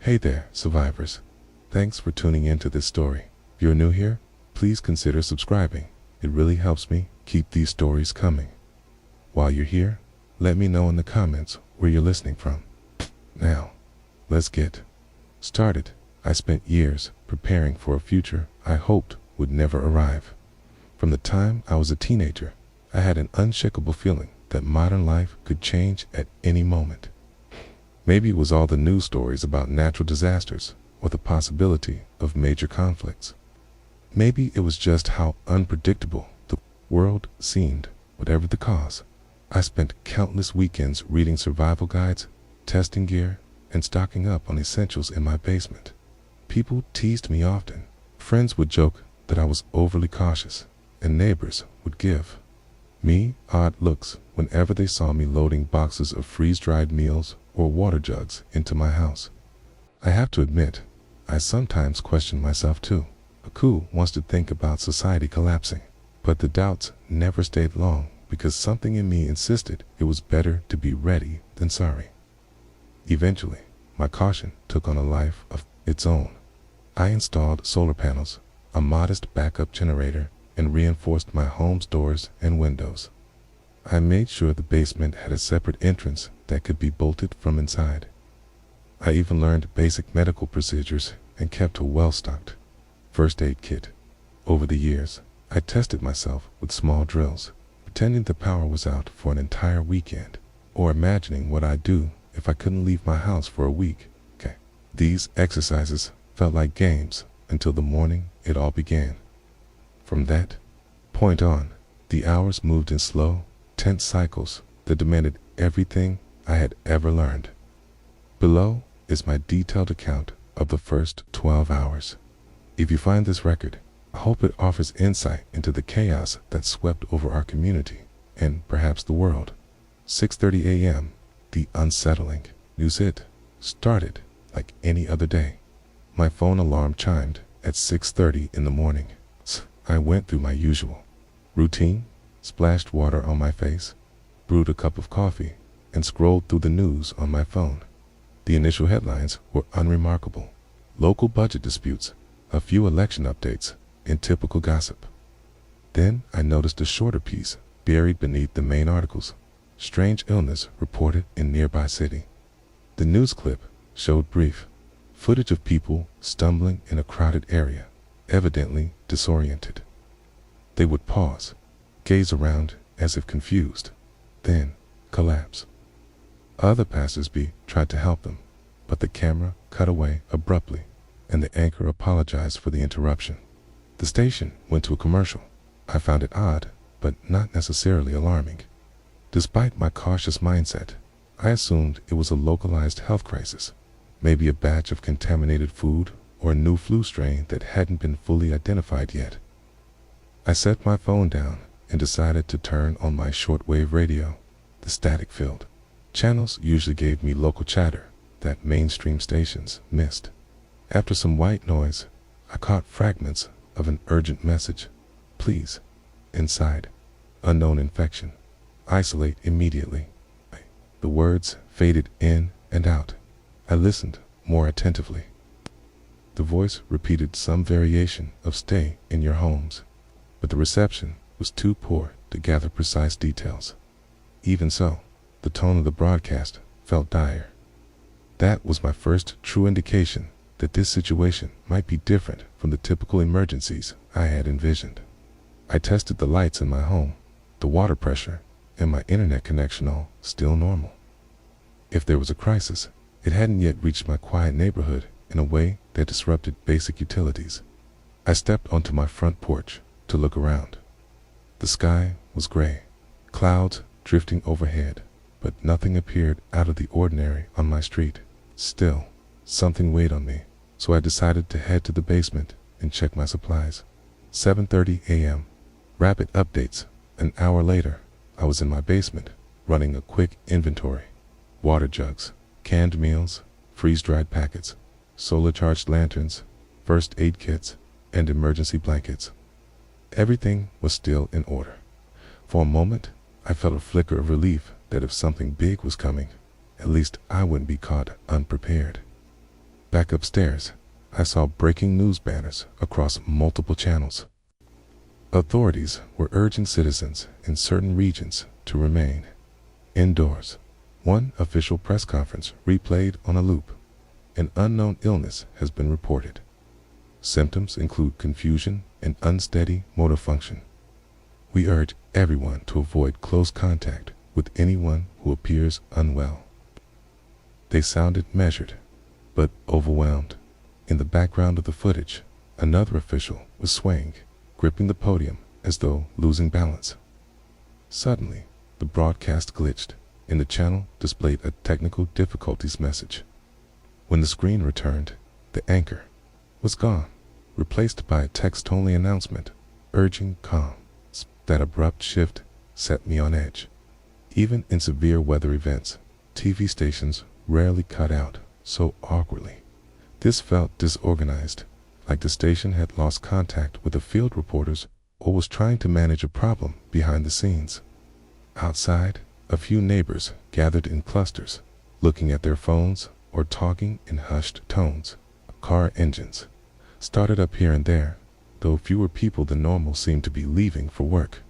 Hey there, survivors. Thanks for tuning in to this story. If you're new here, please consider subscribing. It really helps me keep these stories coming. While you're here, let me know in the comments where you're listening from. Now, let's get started. I spent years preparing for a future I hoped would never arrive. From the time I was a teenager, I had an unshakable feeling that modern life could change at any moment. Maybe it was all the news stories about natural disasters or the possibility of major conflicts. Maybe it was just how unpredictable the world seemed, whatever the cause. I spent countless weekends reading survival guides, testing gear, and stocking up on essentials in my basement. People teased me often. Friends would joke that I was overly cautious, and neighbors would give me odd looks whenever they saw me loading boxes of freeze-dried meals or water jugs into my house. I have to admit, I sometimes question myself too. Who wants to think about society collapsing? But the doubts never stayed long because something in me insisted it was better to be ready than sorry. Eventually, my caution took on a life of its own. I installed solar panels, a modest backup generator, and reinforced my home's doors and windows. I made sure the basement had a separate entrance that could be bolted from inside. I even learned basic medical procedures and kept a well-stocked first aid kit. Over the years, I tested myself with small drills, pretending the power was out for an entire weekend, or imagining what I'd do if I couldn't leave my house for a week. These exercises felt like games until the morning it all began. From that point on, the hours moved in slow, tense cycles that demanded everything I had ever learned. Below is my detailed account of the first 12 hours. If you find this record, I hope it offers insight into the chaos that swept over our community and perhaps the world. 6:30 a.m., the unsettling news hit started like any other day. My phone alarm chimed at 6:30 in the morning. I went through my usual routine, splashed water on my face, brewed a cup of coffee, and scrolled through the news on my phone. The initial headlines were unremarkable. Local budget disputes, a few election updates, and typical gossip. Then I noticed a shorter piece buried beneath the main articles. Strange illness reported in nearby city. The news clip showed brief footage of people stumbling in a crowded area, evidently disoriented. They would pause, gaze around as if confused, then collapse. Other passers-by tried to help them, but the camera cut away abruptly, and the anchor apologized for the interruption. The station went to a commercial. I found it odd, but not necessarily alarming. Despite my cautious mindset, I assumed it was a localized health crisis, maybe a batch of contaminated food or a new flu strain that hadn't been fully identified yet. I set my phone down and decided to turn on my shortwave radio. The static-filled channels usually gave me local chatter that mainstream stations missed. After some white noise, I caught fragments of an urgent message. Please, inside, unknown infection, isolate immediately. The words faded in and out. I listened more attentively. The voice repeated some variation of stay in your homes, but the reception was too poor to gather precise details. Even so, the tone of the broadcast felt dire. That was my first true indication that this situation might be different from the typical emergencies I had envisioned. I tested the lights in my home, the water pressure, and my internet connection all still normal. If there was a crisis, it hadn't yet reached my quiet neighborhood in a way that disrupted basic utilities. I stepped onto my front porch to look around. The sky was gray, clouds drifting overhead, but nothing appeared out of the ordinary on my street. Still, something weighed on me, so I decided to head to the basement and check my supplies. 7:30 a.m. Rapid updates. An hour later, I was in my basement, running a quick inventory. Water jugs, canned meals, freeze-dried packets, solar-charged lanterns, first aid kits, and emergency blankets. Everything was still in order. For a moment, I felt a flicker of relief that if something big was coming, at least I wouldn't be caught unprepared. Back upstairs, I saw breaking news banners across multiple channels. Authorities were urging citizens in certain regions to remain indoors. One official press conference replayed on a loop. An unknown illness has been reported. Symptoms include confusion and unsteady motor function. We urge everyone to avoid close contact with anyone who appears unwell. They sounded measured, but overwhelmed. In the background of the footage, another official was swaying, gripping the podium as though losing balance. Suddenly, the broadcast glitched, and the channel displayed a technical difficulties message. When the screen returned, the anchor was gone, replaced by a text-only announcement urging calm. That abrupt shift set me on edge. Even in severe weather events, TV stations rarely cut out so awkwardly. This felt disorganized, like the station had lost contact with the field reporters or was trying to manage a problem behind the scenes. Outside, a few neighbors gathered in clusters, looking at their phones or talking in hushed tones. Car engines started up here and there, though fewer people than normal seemed to be leaving for work.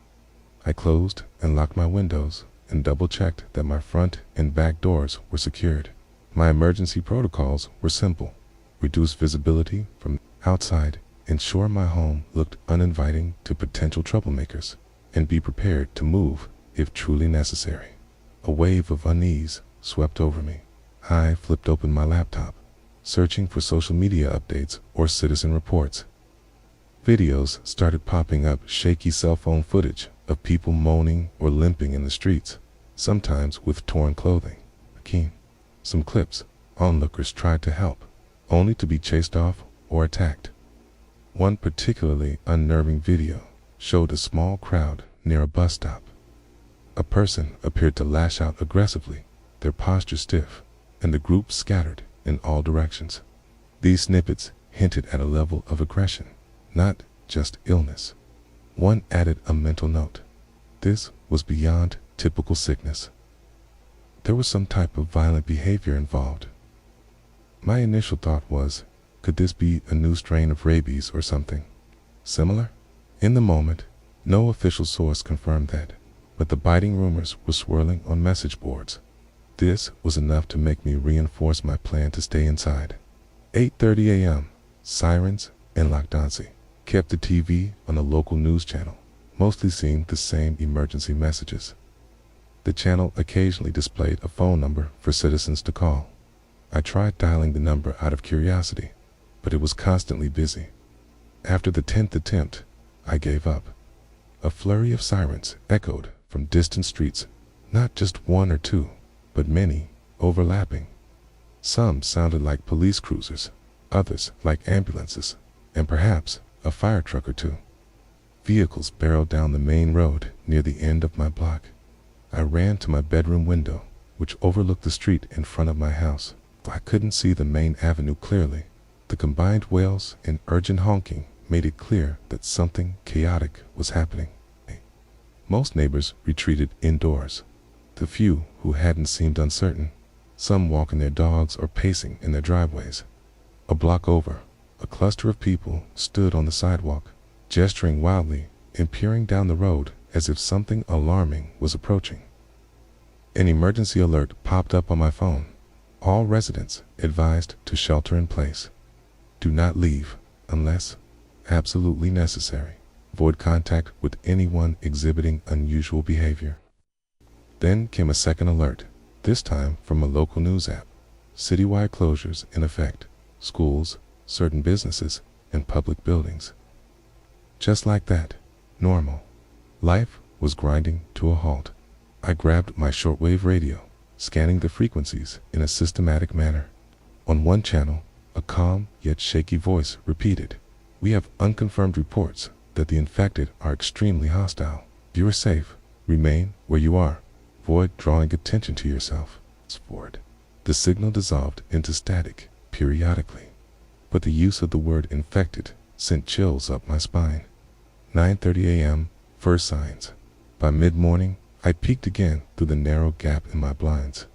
I closed and locked my windows and double-checked that my front and back doors were secured. My emergency protocols were simple: reduce visibility from outside, ensure my home looked uninviting to potential troublemakers, and be prepared to move if truly necessary. A wave of unease swept over me. I flipped open my laptop, searching for social media updates or citizen reports. Videos started popping up, shaky cell phone footage of people moaning or limping in the streets, sometimes with torn clothing. Some clips, onlookers tried to help, only to be chased off or attacked. One particularly unnerving video showed a small crowd near a bus stop. A person appeared to lash out aggressively, their posture stiff, and the group scattered in all directions. These snippets hinted at a level of aggression, not just illness. One added a mental note. This was beyond typical sickness. There was some type of violent behavior involved. My initial thought was, could this be a new strain of rabies or something similar? In the moment, no official source confirmed that, but the biting rumors were swirling on message boards. This was enough to make me reinforce my plan to stay inside. 8:30 a.m., sirens and lockdowns kept the TV on a local news channel, mostly seeing the same emergency messages. The channel occasionally displayed a phone number for citizens to call. I tried dialing the number out of curiosity, but it was constantly busy. After the 10th attempt, I gave up. A flurry of sirens echoed from distant streets, not just one or two, but many, overlapping. Some sounded like police cruisers, others like ambulances, and perhaps a fire truck or two. Vehicles barreled down the main road near the end of my block. I ran to my bedroom window, which overlooked the street in front of my house. I couldn't see the main avenue clearly. The combined wails and urgent honking made it clear that something chaotic was happening. Most neighbors retreated indoors. The few who hadn't seemed uncertain, some walking their dogs or pacing in their driveways. A block over, a cluster of people stood on the sidewalk, gesturing wildly and peering down the road as if something alarming was approaching. An emergency alert popped up on my phone. All residents advised to shelter in place. Do not leave unless absolutely necessary. Avoid contact with anyone exhibiting unusual behavior. Then came a second alert, this time from a local news app. Citywide closures in effect, schools, certain businesses, and public buildings. Just like that, normal life was grinding to a halt. I grabbed my shortwave radio, scanning the frequencies in a systematic manner. On one channel, a calm yet shaky voice repeated, "We have unconfirmed reports that the infected are extremely hostile. If you are safe, remain where you are. Avoid drawing attention to yourself." Forward. The signal dissolved into static periodically, but the use of the word infected sent chills up my spine. 9:30 a.m., first signs. By mid-morning, I peeked again through the narrow gap in my blinds.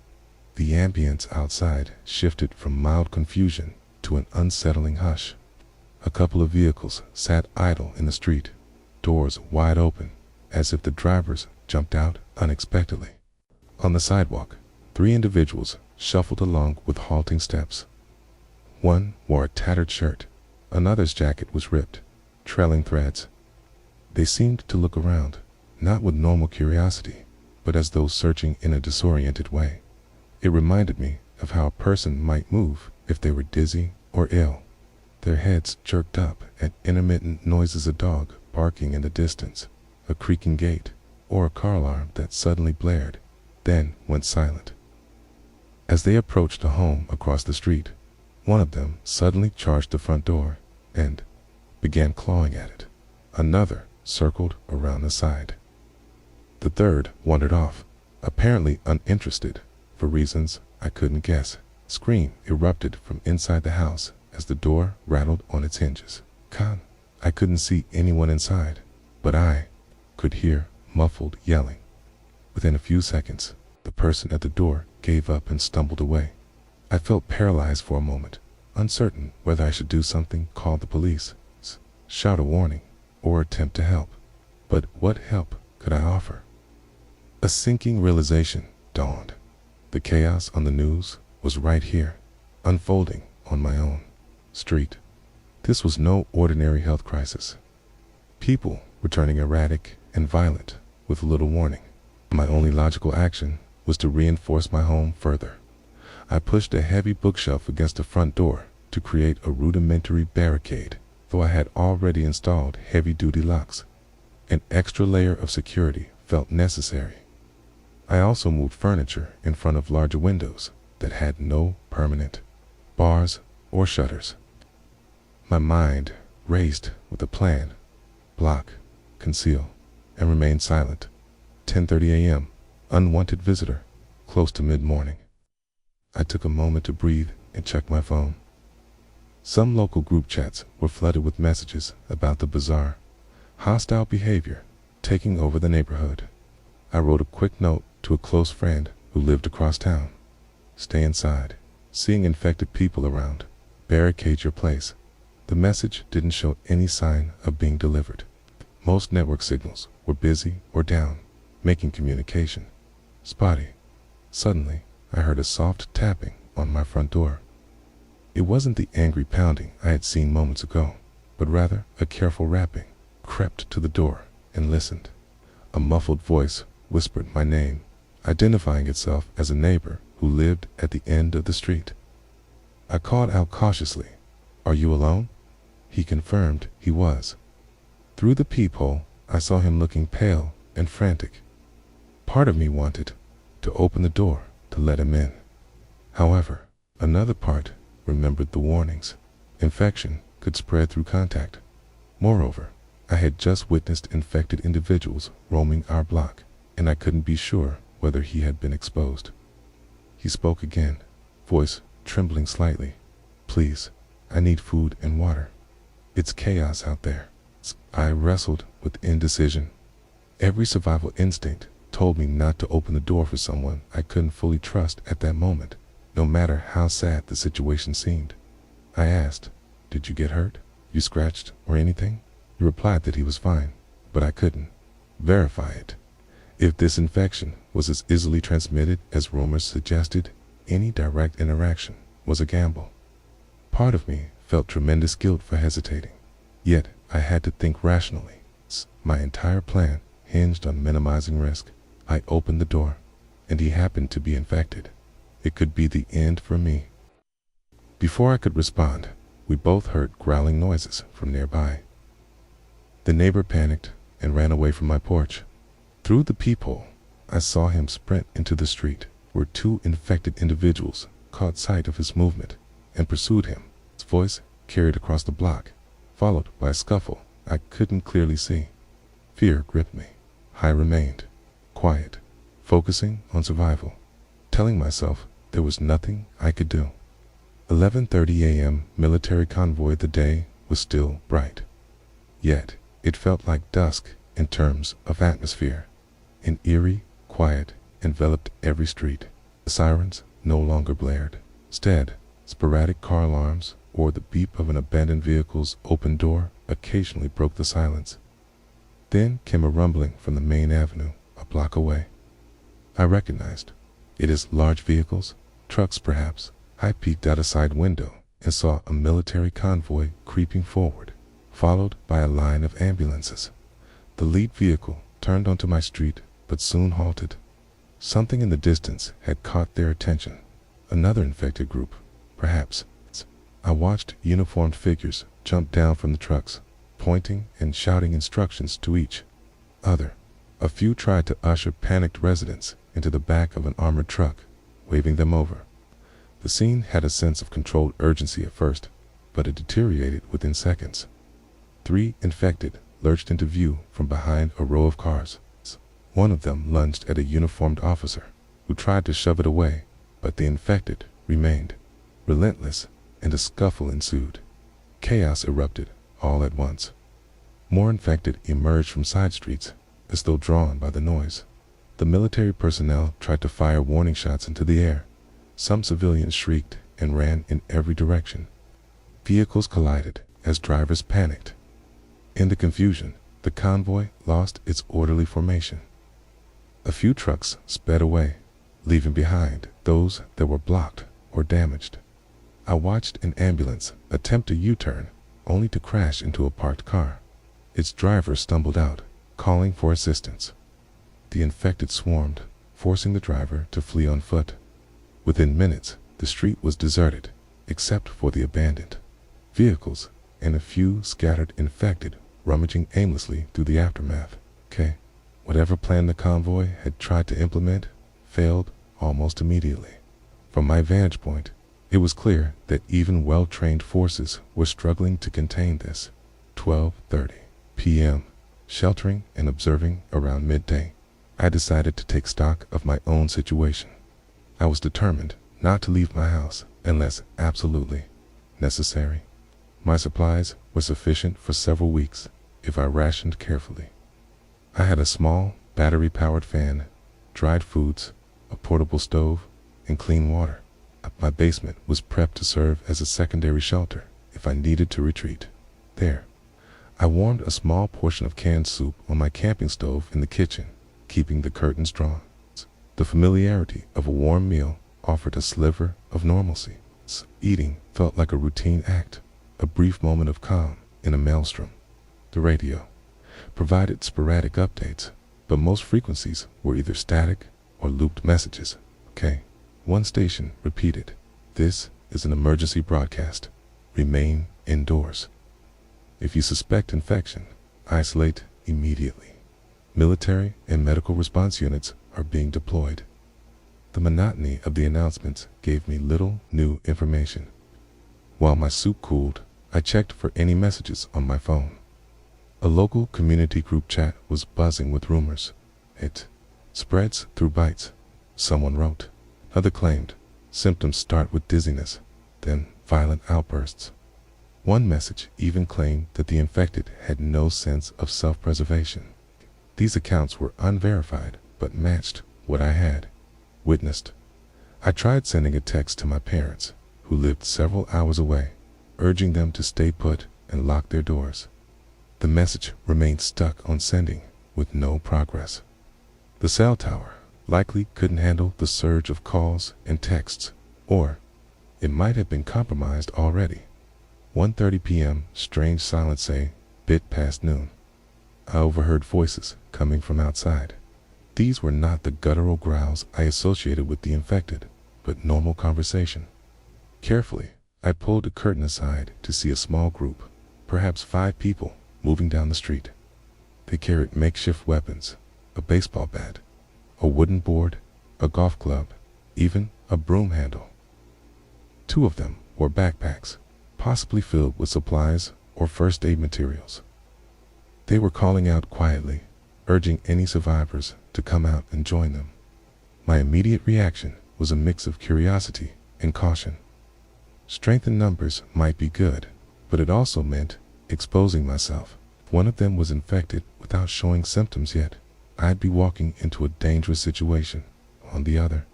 The ambience outside shifted from mild confusion into an unsettling hush. A couple of vehicles sat idle in the street, doors wide open, as if the drivers jumped out unexpectedly. On the sidewalk, 3 individuals shuffled along with halting steps. One wore a tattered shirt, another's jacket was ripped, trailing threads. They seemed to look around, not with normal curiosity, but as though searching in a disoriented way. It reminded me of how a person might move if they were dizzy or ill. Their heads jerked up at intermittent noises, a dog barking in the distance, a creaking gate, or a car alarm that suddenly blared, then went silent. As they approached a home across the street, one of them suddenly charged the front door and began clawing at it. Another circled around the side. The third wandered off, apparently uninterested, for reasons I couldn't guess. Scream erupted from inside the house as the door rattled on its hinges. I couldn't see anyone inside, but I could hear muffled yelling. Within a few seconds, the person at the door gave up and stumbled away. I felt paralyzed for a moment, uncertain whether I should do something, call the police, shout a warning, or attempt to help. But what help could I offer? A sinking realization dawned. The chaos on the news was right here, unfolding on my own street. This was no ordinary health crisis. People were turning erratic and violent with little warning. My only logical action was to reinforce my home further. I pushed a heavy bookshelf against the front door to create a rudimentary barricade, though I had already installed heavy-duty locks. An extra layer of security felt necessary. I also moved furniture in front of larger windows that had no permanent bars or shutters. My mind raced with a plan: block, conceal, and remain silent. 10:30 a.m. Unwanted visitor, close to mid-morning. I took a moment to breathe and check my phone. Some local group chats were flooded with messages about the bizarre, hostile behavior taking over the neighborhood. I wrote a quick note to a close friend who lived across town. Stay inside. Seeing infected people around. Barricade your place. The message didn't show any sign of being delivered. Most network signals were busy or down, making communication spotty. Suddenly, I heard a soft tapping on my front door. It wasn't the angry pounding I had seen moments ago, but rather a careful rapping. Crept to the door and listened. A muffled voice whispered my name, identifying itself as a neighbor who lived at the end of the street. I called out cautiously, "Are you alone?" He confirmed he was. Through the peephole, I saw him looking pale and frantic. Part of me wanted to open the door to let him in. However, another part remembered the warnings. Infection could spread through contact. Moreover, I had just witnessed infected individuals roaming our block, and I couldn't be sure whether he had been exposed. He spoke again, voice trembling slightly. "Please, I need food and water. It's chaos out there." I wrestled with indecision. Every survival instinct told me not to open the door for someone I couldn't fully trust at that moment, no matter how sad the situation seemed. I asked, "Did you get hurt? You scratched or anything?" He replied that he was fine, but I couldn't verify it. If this infection was as easily transmitted as rumors suggested, any direct interaction was a gamble. Part of me felt tremendous guilt for hesitating, yet I had to think rationally. My entire plan hinged on minimizing risk. I opened the door, and he happened to be infected. It could be the end for me. Before I could respond, we both heard growling noises from nearby. The neighbor panicked and ran away from my porch. Through the peephole, I saw him sprint into the street, where 2 infected individuals caught sight of his movement and pursued him. His voice carried across the block, followed by a scuffle I couldn't clearly see. Fear gripped me. I remained quiet, focusing on survival, telling myself there was nothing I could do. 11:30 a.m. military convoy. The day was still bright. Yet, it felt like dusk in terms of atmosphere. An eerie quiet enveloped every street. The sirens no longer blared. Instead, sporadic car alarms or the beep of an abandoned vehicle's open door occasionally broke the silence. Then came a rumbling from the main avenue, a block away. I recognized. It is large vehicles, trucks perhaps. I peeked out a side window and saw a military convoy creeping forward, followed by a line of ambulances. The lead vehicle turned onto my street, but soon halted. Something in the distance had caught their attention. Another infected group, perhaps. I watched uniformed figures jump down from the trucks, pointing and shouting instructions to each other. A few tried to usher panicked residents into the back of an armored truck, waving them over. The scene had a sense of controlled urgency at first, but it deteriorated within seconds. 3 infected lurched into view from behind a row of cars. One of them lunged at a uniformed officer, who tried to shove it away, but the infected remained relentless, and a scuffle ensued. Chaos erupted all at once. More infected emerged from side streets, as though drawn by the noise. The military personnel tried to fire warning shots into the air. Some civilians shrieked and ran in every direction. Vehicles collided as drivers panicked. In the confusion, the convoy lost its orderly formation. A few trucks sped away, leaving behind those that were blocked or damaged. I watched an ambulance attempt a U-turn, only to crash into a parked car. Its driver stumbled out, calling for assistance. The infected swarmed, forcing the driver to flee on foot. Within minutes, the street was deserted, except for the abandoned vehicles and a few scattered infected rummaging aimlessly through the aftermath. Whatever plan the convoy had tried to implement failed almost immediately. From my vantage point, it was clear that even well-trained forces were struggling to contain this. 12:30 p.m. Sheltering and observing around midday, I decided to take stock of my own situation. I was determined not to leave my house unless absolutely necessary. My supplies were sufficient for several weeks if I rationed carefully. I had a small, battery-powered fan, dried foods, a portable stove, and clean water. My basement was prepped to serve as a secondary shelter if I needed to retreat. There, I warmed a small portion of canned soup on my camping stove in the kitchen, keeping the curtains drawn. The familiarity of a warm meal offered a sliver of normalcy. Eating felt like a routine act, a brief moment of calm in a maelstrom. The radio provided sporadic updates, but most frequencies were either static or looped messages. One station repeated, "This is an emergency broadcast. Remain indoors. If you suspect infection, isolate immediately. Military and medical response units are being deployed." The monotony of the announcements gave me little new information. While my soup cooled, I checked for any messages on my phone. A local community group chat was buzzing with rumors. "It spreads through bites," someone wrote. Another claimed, "Symptoms start with dizziness, then violent outbursts." One message even claimed that the infected had no sense of self-preservation. These accounts were unverified, but matched what I had witnessed. I tried sending a text to my parents, who lived several hours away, urging them to stay put and lock their doors. The message remained stuck on sending, with no progress. The cell tower likely couldn't handle the surge of calls and texts, or it might have been compromised already. 1:30 p.m. strange silence say, bit past noon. I overheard voices coming from outside. These were not the guttural growls I associated with the infected, but normal conversation. Carefully, I pulled the curtain aside to see a small group, perhaps 5 people, moving down the street. They carried makeshift weapons, a baseball bat, a wooden board, a golf club, even a broom handle. 2 of them wore backpacks, possibly filled with supplies or first aid materials. They were calling out quietly, urging any survivors to come out and join them. My immediate reaction was a mix of curiosity and caution. Strength in numbers might be good, but it also meant exposing myself. If one of them was infected without showing symptoms yet, I'd be walking into a dangerous situation. On the other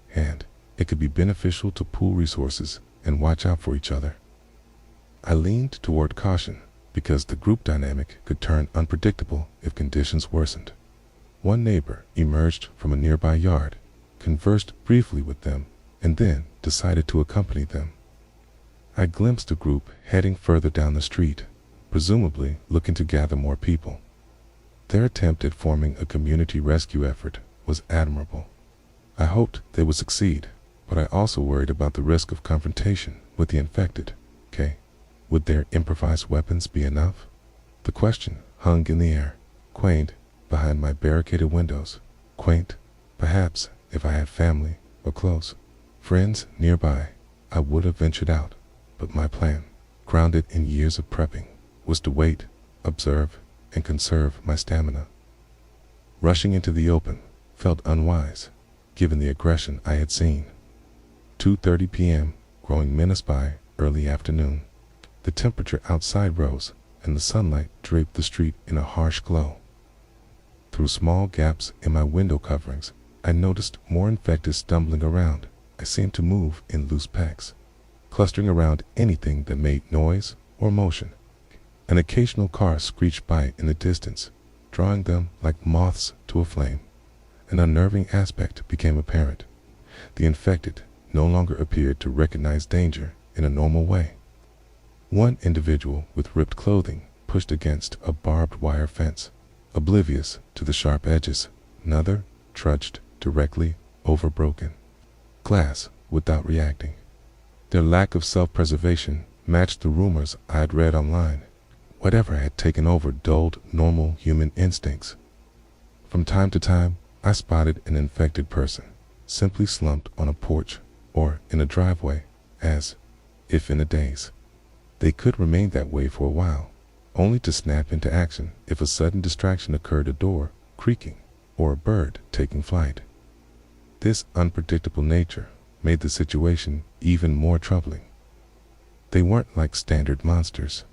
hand, it could be beneficial to pool resources and watch out for each other. I leaned toward caution because the group dynamic could turn unpredictable if conditions worsened. One neighbor emerged from a nearby yard, conversed briefly with them, and then decided to accompany them. I glimpsed a group heading further down the street, presumably looking to gather more people. Their attempt at forming a community rescue effort was admirable. I hoped they would succeed, but I also worried about the risk of confrontation with the infected. Would their improvised weapons be enough? The question hung in the air, quaint behind my barricaded windows. Quaint, perhaps, if I had family or close friends nearby, I would have ventured out, but my plan, grounded in years of prepping, was to wait, observe, and conserve my stamina. Rushing into the open felt unwise, given the aggression I had seen. 2:30 p.m., growing menaced by early afternoon. The temperature outside rose, and the sunlight draped the street in a harsh glow. Through small gaps in my window coverings, I noticed more infected stumbling around. I seemed to move in loose packs, clustering around anything that made noise or motion. An occasional car screeched by in the distance, drawing them like moths to a flame. An unnerving aspect became apparent. The infected no longer appeared to recognize danger in a normal way. One individual with ripped clothing pushed against a barbed wire fence, oblivious to the sharp edges. Another trudged directly over broken glass without reacting. Their lack of self-preservation matched the rumors I had read online. Whatever had taken over dulled normal human instincts. From time to time, I spotted an infected person, simply slumped on a porch or in a driveway, as if in a daze. They could remain that way for a while, only to snap into action if a sudden distraction occurred, a door creaking or a bird taking flight. This unpredictable nature made the situation even more troubling. They weren't like standard monsters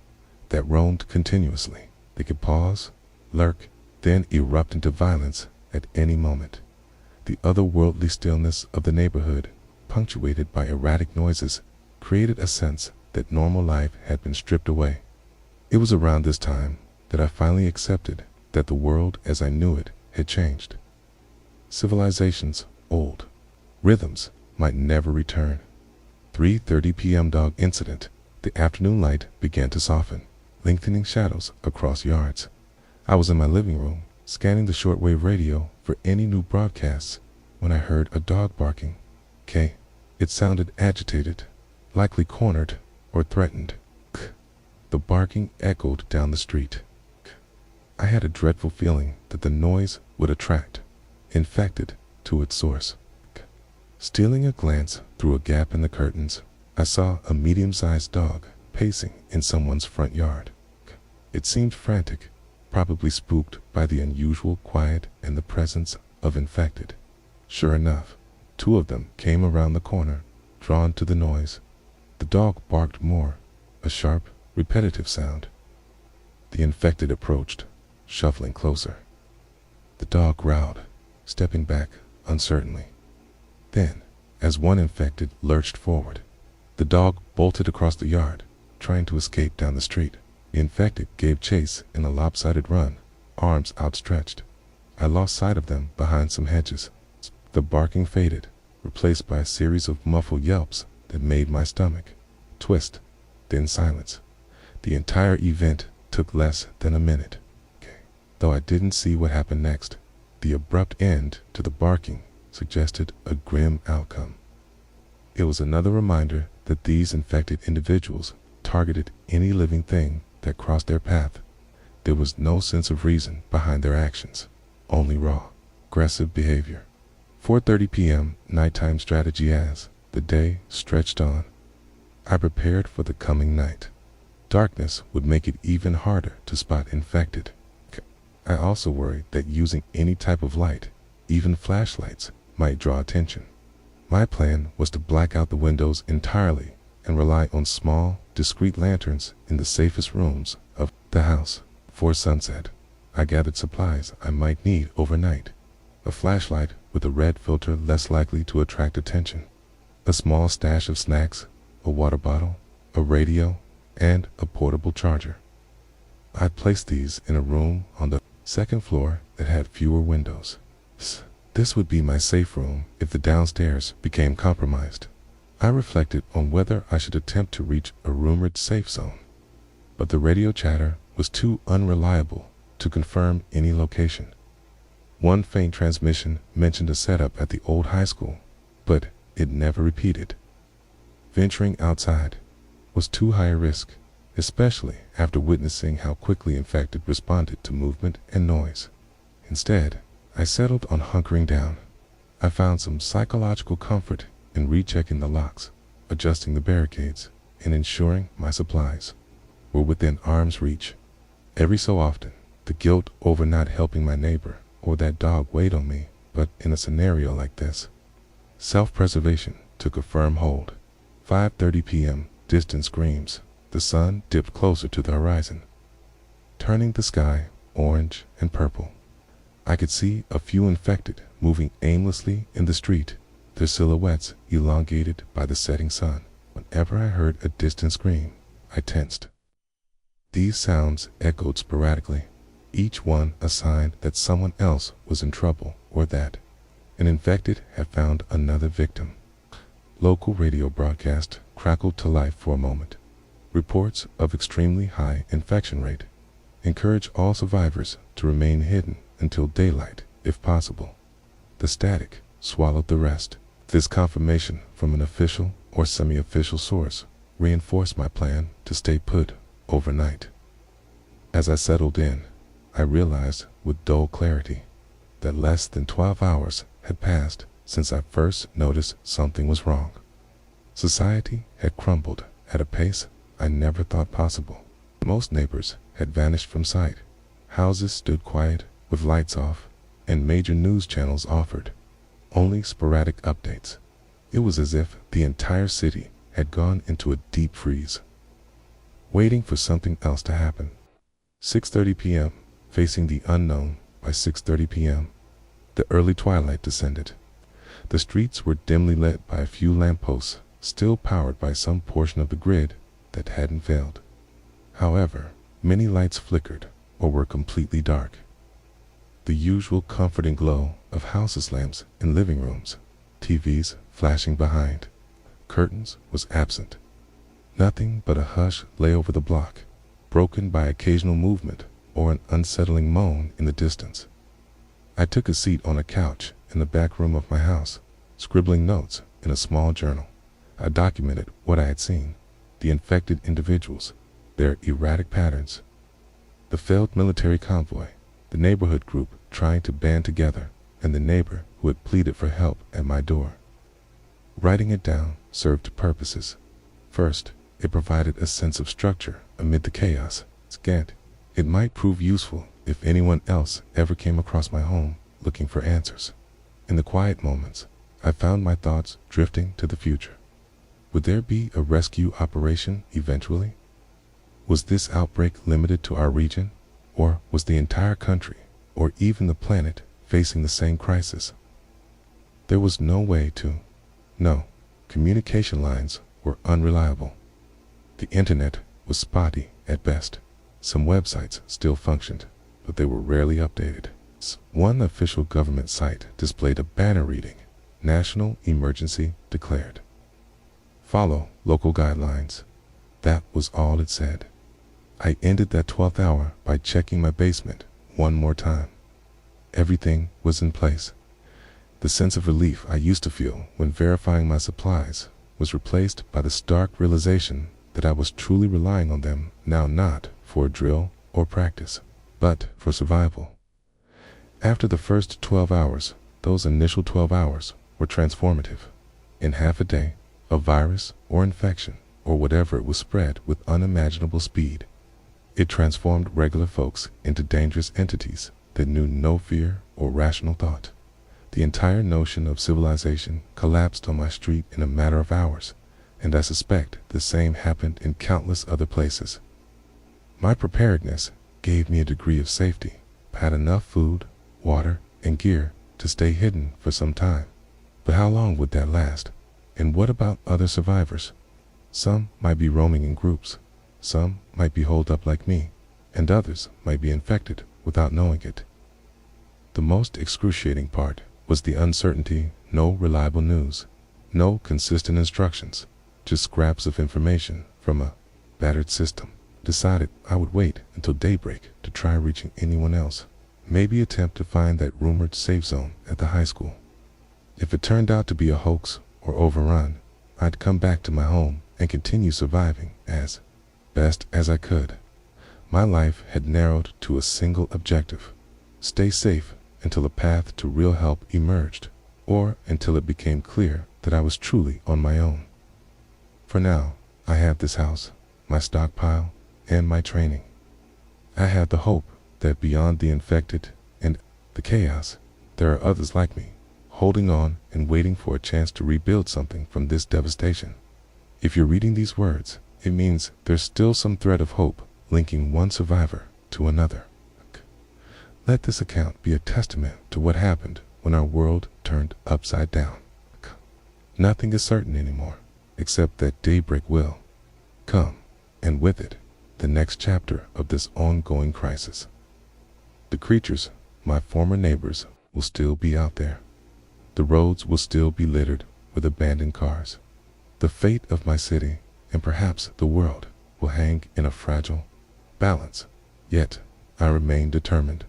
that roamed continuously. They could pause, lurk, then erupt into violence at any moment. The otherworldly stillness of the neighborhood, punctuated by erratic noises, created a sense that normal life had been stripped away. It was around this time that I finally accepted that the world as I knew it had changed. Civilizations old, rhythms might never return. 3:30 p.m. dog incident. The afternoon light began to soften, lengthening shadows across yards. I was in my living room, scanning the shortwave radio for any new broadcasts, when I heard a dog barking. It sounded agitated, likely cornered or threatened. The barking echoed down the street. I had a dreadful feeling that the noise would attract infected to its source. Stealing a glance through a gap in the curtains, I saw a medium-sized dog pacing in someone's front yard. It seemed frantic, probably spooked by the unusual quiet and the presence of infected. Sure enough, two of them came around the corner, drawn to the noise. The dog barked more, a sharp, repetitive sound. The infected approached, shuffling closer. The dog growled, stepping back uncertainly. Then, as one infected lurched forward, the dog bolted across the yard, trying to escape down the street. The infected gave chase in a lopsided run, arms outstretched. I lost sight of them behind some hedges. The barking faded, replaced by a series of muffled yelps that made my stomach twist, then silence. The entire event took less than a minute. Though I didn't see what happened next, the abrupt end to the barking suggested a grim outcome. It was another reminder that these infected individuals targeted any living thing that crossed their path. There was no sense of reason behind their actions, only raw, aggressive behavior. 4:30 p.m. nighttime strategy. As the day stretched on, I prepared for the coming night. Darkness would make it even harder to spot infected. I also worried that using any type of light, even flashlights, might draw attention. My plan was to black out the windows entirely and rely on small, discreet lanterns in the safest rooms of the house. Before sunset, I gathered supplies I might need overnight. A flashlight with a red filter less likely to attract attention, a small stash of snacks, a water bottle, a radio, and a portable charger. I placed these in a room on the second floor that had fewer windows. This would be my safe room if the downstairs became compromised. I reflected on whether I should attempt to reach a rumored safe zone, but the radio chatter was too unreliable to confirm any location. One faint transmission mentioned a setup at the old high school, but it never repeated. Venturing outside was too high a risk, especially after witnessing how quickly infected responded to movement and noise. Instead, I settled on hunkering down. I found some psychological comfort in rechecking the locks, adjusting the barricades, and ensuring my supplies were within arm's reach. Every so often, the guilt over not helping my neighbor or that dog weighed on me, but in a scenario like this, self-preservation took a firm hold. 5:30 p.m., distant screams. The sun dipped closer to the horizon, turning the sky orange and purple. I could see a few infected moving aimlessly in the street, their silhouettes elongated by the setting sun. Whenever I heard a distant scream, I tensed. These sounds echoed sporadically, each one a sign that someone else was in trouble or that an infected had found another victim. Local radio broadcast crackled to life for a moment. Reports of extremely high infection rate. Encourage all survivors to remain hidden until daylight, if possible. The static swallowed the rest. This confirmation from an official or semi-official source reinforced my plan to stay put overnight. As I settled in, I realized with dull clarity that less than 12 hours had passed since I first noticed something was wrong. Society had crumbled at a pace I never thought possible. Most neighbors had vanished from sight. Houses stood quiet with lights off, and major news channels offered only sporadic updates. It was as if the entire city had gone into a deep freeze, waiting for something else to happen. 6:30 p.m., facing the unknown. By 6:30 p.m., the early twilight descended. The streets were dimly lit by a few lampposts, still powered by some portion of the grid that hadn't failed. However, many lights flickered or were completely dark. The usual comforting glow of houses' lamps in living rooms, TVs flashing behind, curtains was absent. Nothing but a hush lay over the block, broken by occasional movement or an unsettling moan in the distance. I took a seat on a couch in the back room of my house, scribbling notes in a small journal. I documented what I had seen, the infected individuals, their erratic patterns, the failed military convoy, the neighborhood group trying to band together, and the neighbor who had pleaded for help at my door. Writing it down served two purposes. First, it provided a sense of structure amid the chaos. Second, it might prove useful if anyone else ever came across my home looking for answers. In the quiet moments, I found my thoughts drifting to the future. Would there be a rescue operation eventually? Was this outbreak limited to our region, or was the entire country, or even the planet, facing the same crisis? There was no way to know. Communication lines were unreliable. The internet was spotty at best. Some websites still functioned, but they were rarely updated. One official government site displayed a banner reading, "National Emergency Declared. Follow local guidelines." That was all it said. I ended that 12th hour by checking my basement one more time. Everything was in place. The sense of relief I used to feel when verifying my supplies was replaced by the stark realization that I was truly relying on them now, not for a drill or practice, but for survival. After the first 12 hours, those initial 12 hours were transformative. In half a day, a virus or infection or whatever it was spread with unimaginable speed. It transformed regular folks into dangerous entities that knew no fear or rational thought. The entire notion of civilization collapsed on my street in a matter of hours, and I suspect the same happened in countless other places. My preparedness gave me a degree of safety. I had enough food, water, and gear to stay hidden for some time. But how long would that last? And what about other survivors? Some might be roaming in groups. Some might be holed up like me, and others might be infected without knowing it. The most excruciating part was the uncertainty, no reliable news, no consistent instructions, just scraps of information from a battered system. Decided I would wait until daybreak to try reaching anyone else, maybe attempt to find that rumored safe zone at the high school. If it turned out to be a hoax or overrun, I'd come back to my home and continue surviving as best as I could. My life had narrowed to a single objective: stay safe until a path to real help emerged, or until it became clear that I was truly on my own. For now, I have this house, my stockpile, and my training. I have the hope that beyond the infected and the chaos, there are others like me, holding on and waiting for a chance to rebuild something from this devastation. If you're reading these words, it means there's still some thread of hope linking one survivor to another. Let this account be a testament to what happened when our world turned upside down. Nothing is certain anymore, except that daybreak will come, and with it, the next chapter of this ongoing crisis. The creatures, my former neighbors, will still be out there. The roads will still be littered with abandoned cars. The fate of my city, and perhaps the world, will hang in a fragile balance. Yet, I remain determined.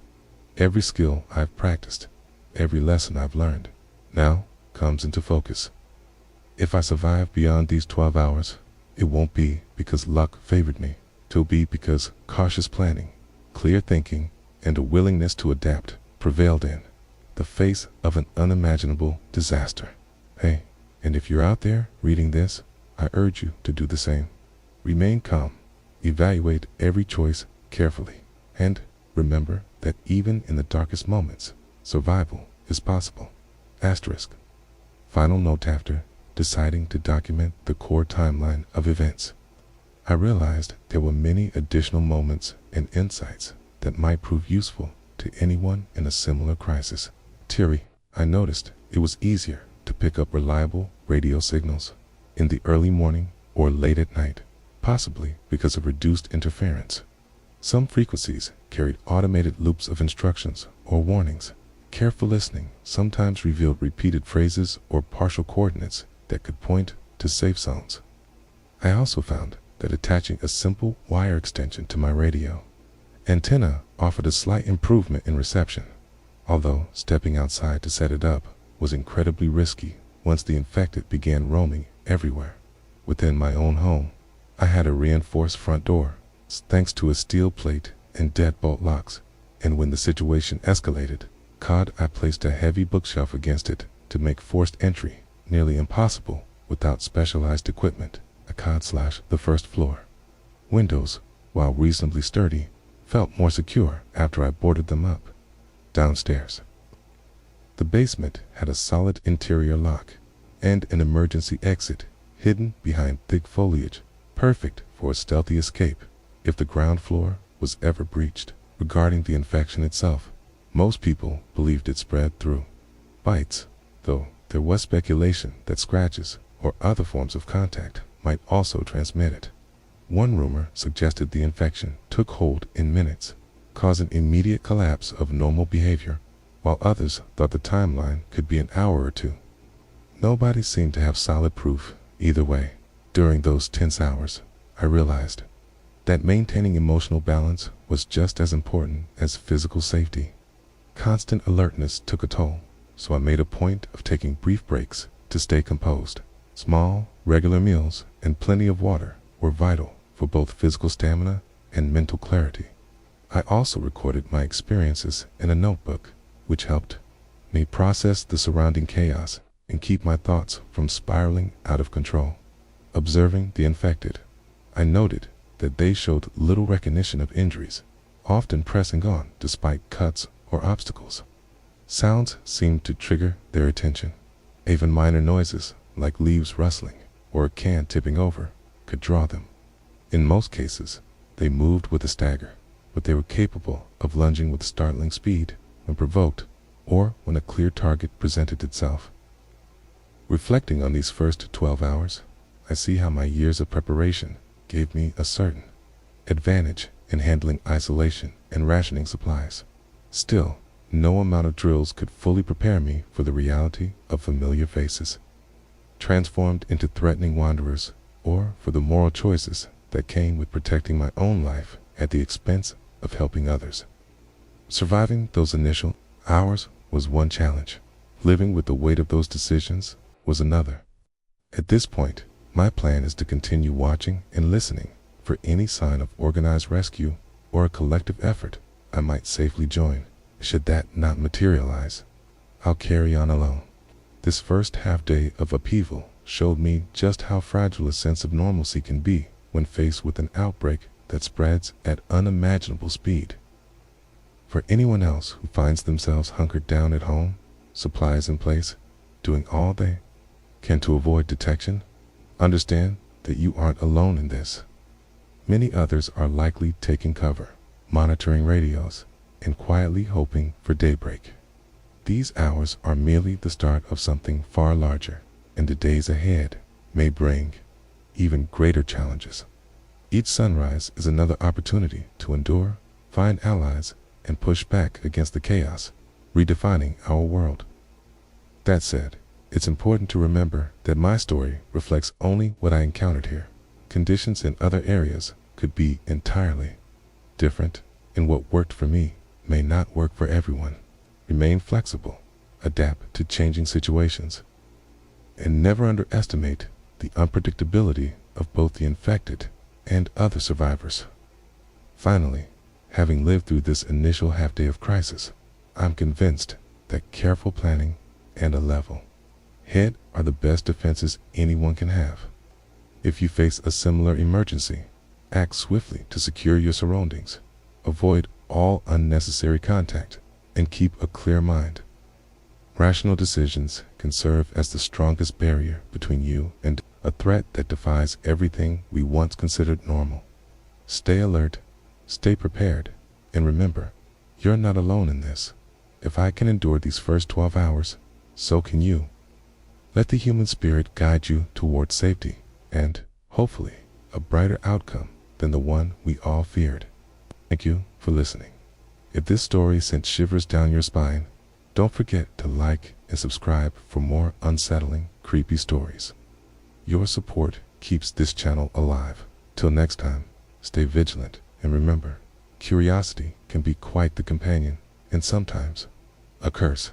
Every skill I've practiced, every lesson I've learned, now comes into focus. If I survive beyond these 12 hours, it won't be because luck favored me. It'll be because cautious planning, clear thinking, and a willingness to adapt prevailed in the face of an unimaginable disaster. Hey, and if you're out there reading this, I urge you to do the same. Remain calm, evaluate every choice carefully, and remember that even in the darkest moments, survival is possible. Asterisk. Final note: after deciding to document the core timeline of events, I realized there were many additional moments and insights that might prove useful to anyone in a similar crisis. I noticed it was easier to pick up reliable radio signals in the early morning or late at night, possibly because of reduced interference. Some frequencies carried automated loops of instructions or warnings. Careful listening sometimes revealed repeated phrases or partial coordinates that could point to safe zones. I also found that attaching a simple wire extension to my radio antenna offered a slight improvement in reception, although stepping outside to set it up was incredibly risky once the infected began roaming everywhere. Within my own home, I had a reinforced front door, thanks to a steel plate and deadbolt locks, and when the situation escalated, I placed a heavy bookshelf against it to make forced entry nearly impossible without specialized equipment. The first floor. Windows, while reasonably sturdy, felt more secure after I boarded them up. Downstairs. The basement had a solid interior lock and an emergency exit hidden behind thick foliage, perfect for a stealthy escape if the ground floor was ever breached. Regarding the infection itself, most people believed it spread through bites, though there was speculation that scratches or other forms of contact might also transmit it. One rumor suggested the infection took hold in minutes, causing immediate collapse of normal behavior, while others thought the timeline could be an hour or two. Nobody seemed to have solid proof either way. During those tense hours, I realized that maintaining emotional balance was just as important as physical safety. Constant alertness took a toll, so I made a point of taking brief breaks to stay composed. Small, regular meals and plenty of water were vital for both physical stamina and mental clarity. I also recorded my experiences in a notebook, which helped me process the surrounding chaos and keep my thoughts from spiraling out of control. Observing the infected, I noted that they showed little recognition of injuries, often pressing on despite cuts or obstacles. Sounds seemed to trigger their attention. Even minor noises like leaves rustling or a can tipping over could draw them. In most cases, they moved with a stagger, but they were capable of lunging with startling speed when provoked or when a clear target presented itself. Reflecting on these first 12 hours, I see how my years of preparation gave me a certain advantage in handling isolation and rationing supplies. Still, no amount of drills could fully prepare me for the reality of familiar faces, transformed into threatening wanderers, or for the moral choices that came with protecting my own life at the expense of helping others. Surviving those initial hours was one challenge. Living with the weight of those decisions was another. At this point, my plan is to continue watching and listening for any sign of organized rescue or a collective effort I might safely join. Should that not materialize, I'll carry on alone. This first half day of upheaval showed me just how fragile a sense of normalcy can be when faced with an outbreak that spreads at unimaginable speed. For anyone else who finds themselves hunkered down at home, supplies in place, doing all they can to avoid detection, understand that you aren't alone in this. Many others are likely taking cover, monitoring radios, and quietly hoping for daybreak. These hours are merely the start of something far larger, and the days ahead may bring even greater challenges. Each sunrise is another opportunity to endure, find allies, and push back against the chaos, redefining our world. That said, it's important to remember that my story reflects only what I encountered here. Conditions in other areas could be entirely different, and what worked for me may not work for everyone. Remain flexible, adapt to changing situations, and never underestimate the unpredictability of both the infected and other survivors. Finally, having lived through this initial half-day of crisis, I'm convinced that careful planning and a level head are the best defenses anyone can have. If you face a similar emergency, act swiftly to secure your surroundings, avoid all unnecessary contact, and keep a clear mind. Rational decisions can serve as the strongest barrier between you and a threat that defies everything we once considered normal. Stay alert, stay prepared, and remember, you're not alone in this. If I can endure these first 12 hours, so can you. Let the human spirit guide you towards safety and, hopefully, a brighter outcome than the one we all feared. Thank you for listening. If this story sent shivers down your spine, don't forget to like and subscribe for more unsettling, creepy stories. Your support keeps this channel alive. Till next time, stay vigilant, and remember, curiosity can be quite the companion, and sometimes a curse.